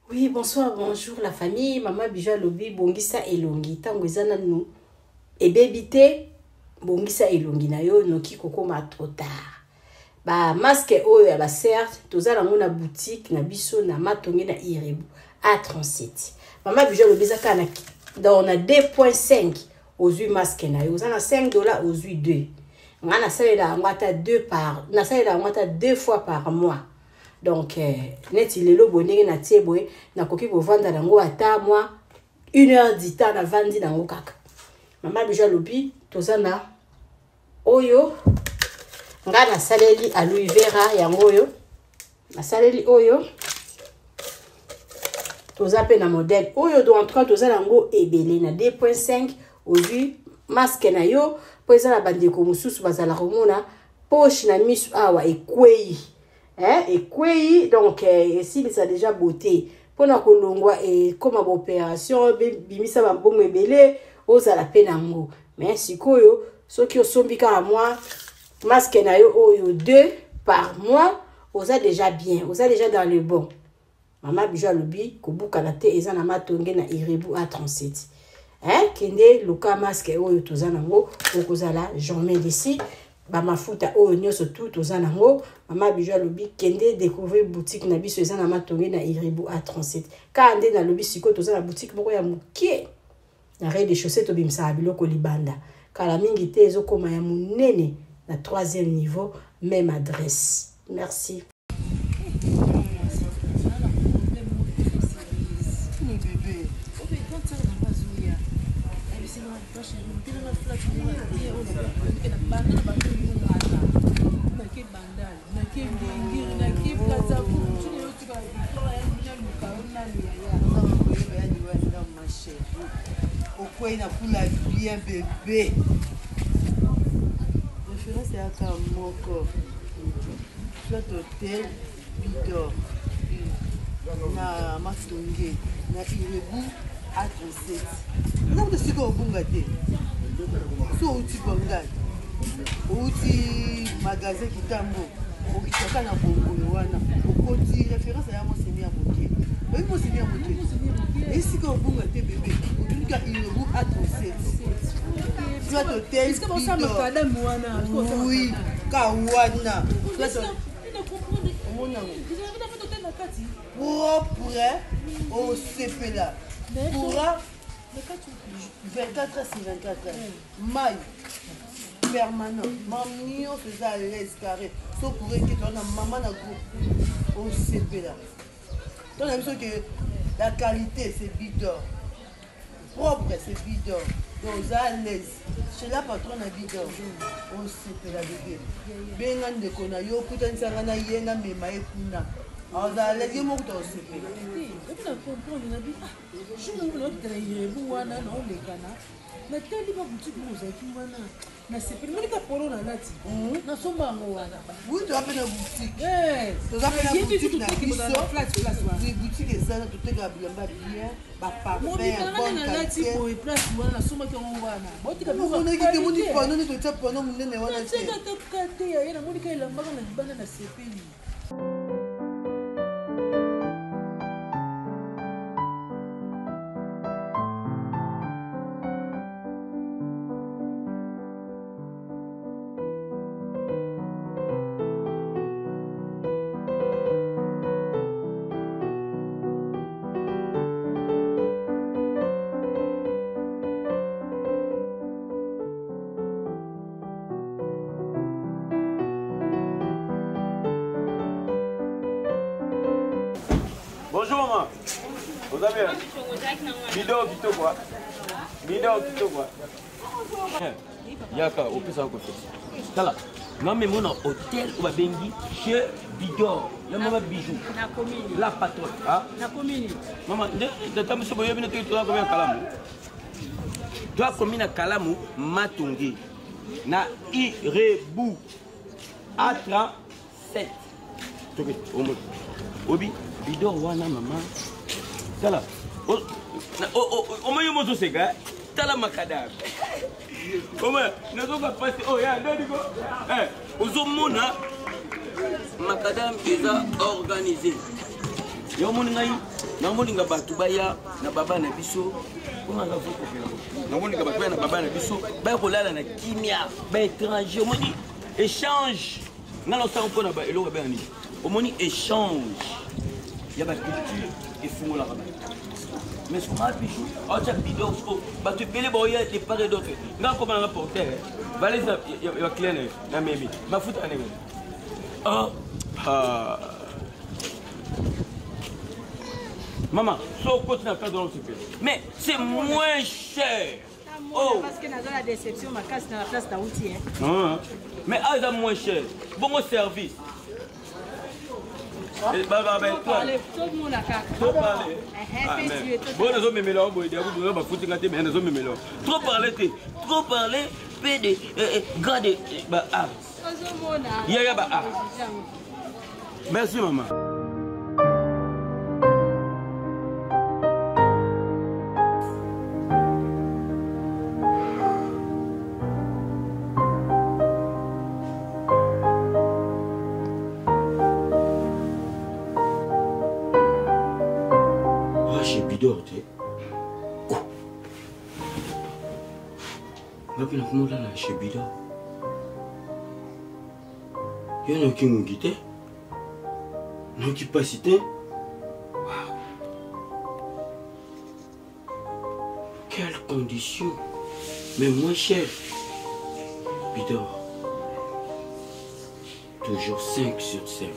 Oui, bonsoir, bonjour la famille. Maman Bijou Lobi, bongisa elongi. Tango ezana nous. Et bébité, bongisa elongi na yo noki koko ma trop tard. Ba masque oyo ya ba certes, tozala ngona boutique na biso na matongi na Irebu A37. Maman Bijou Lobi zaka na on a 2.5 aux 8 masques na yo. Zana $5 aux 8 2. Ngana salela ngata 2 par, na salela ngata 2 fois par mois. Donc, net il est le bonnet na tieboé, na koki pour vendre dango ata moi 1h du temps na vandi dango kaka. Maman Bijou Lobi, tozana oyo nga na saleli aloe vera yango oyo. Na saleli oyo tozape na modèle oyo do en tout cas tozana ngo ebele na 2.5 aujourd'hui masque na yo po ezala bandeko mususu bazala komona poche na misu awa ekwei. Et quoi donc si ça a déjà beauté pour na kolongwa et comme opération bimisa ba mbongo ebele oza la penango mais sikoyo soki osombika à moi masque na yo oyo 2 par mois oza déjà bien oza déjà dans le bon. Maman Bijou Lobi kobuka na te eza na matonge na Irebu A37 kende luka masque oyo tozana ngo okozala jamais d'ici ba mafuta oyo nyoso tout tozana ngo. Maman Bijou Lobi kende découvrir boutique na biso eza na matonge na Irebu A37 kande na lobi siko tozana boutique moko ya mukie na rez de chaussée to bimsa biloko libanda kala mingi te ezokoma ya munene na 3e niveau même adresse. Merci. Pourquoi il n'a plus la bien bébé? Référence à mon corps. Soit hôtel, Bidor. Na Matonge, na Irebu A37. Vous avez dit que vous avez so uti bangani. Uti magasin kitambo. Okitaka na bongo wana. Okoti référence à Monseigneur Moké. Oui, Monseigneur Moké. Et si vous avez été bébé, vous avez Irebu A37. Soit hôtel. Est-ce que vous savez madame wana? Oui, Kawana. Propre au CP là. Pourra 24 heures sur 24 heures. Maille permanent. Mamie, on faisait à l'aise carré. Sauf pour que tu aies maman dans le groupe au CP là. Donc, la que la qualité c'est Bidor. Propre c'est Bidor. Donc, à l'aise. Chez la patronne à Bidor. Au CP là, bébé. Bengan de Kona, yo, putain, ça va y aller, mais maïe kuna. Alors, ça allait dire mon temps, c'est fait. Je ne sais pas si vous avez na tali ba boutique mo za ki wana na sepeli mo ka polo na lati na somba ngo wana oui tu appelles la boutique tu appelles la boutique na biso place wana oui boutique ezana to teka bilamba bien ba parfum bon na lati po place wana na somba ke ngo wana botika mo na ki mo ni pano ni to tsa pano munene wana te na to kate ya na mo ni ka ilamba na libana na sepeli. Bonjour maman. Vous avez Bidor Kito quoi? Bidor Kito quoi? Yaka, au plus ça côté. Tala. Non mais mon hôtel ou bengi chez Bidor. La maman bijou. Na commune. La patronne. Ah? Na commune. Maman, de temps monsieur boyo bino tu dois combien Kalamu? Dois commune à Kalamu Matonge. Na Irebu A37. Toké, Obi Bidor wana maman. Tala. O mayo mozo sega. Tala makadam. Comment nous avons passé oh ya ndiko ozomona makadam eza organisé Yo moni ngai na moni nga batu baya na baba na biso on a vu ko na moni nga batu baya na baba na biso ba ko lala na kimia ba étranger moni échange na lo sang pona ba elo ba ni o moni échange ya ba culture et fungola ba mais ce qu'on bijou on t'a bidon ba tu pele ba ya de part et d'autre nga ko na porter valise ya client na memi ma futa ne maman, so continue à faire dans le mais c'est moins cher. Oh, parce que dans la déception, ma casse dans la place d'Aouti. Mais elle moins cher. Bon service. Trop parler. Trop parler. PD. Gardez. Merci maman. Bidor te ngapi nakumula na chez Bidor yo noki ngungi te noki pasi te. Quelles conditions, mais moins cher. Bidor toujours 5 sur 5.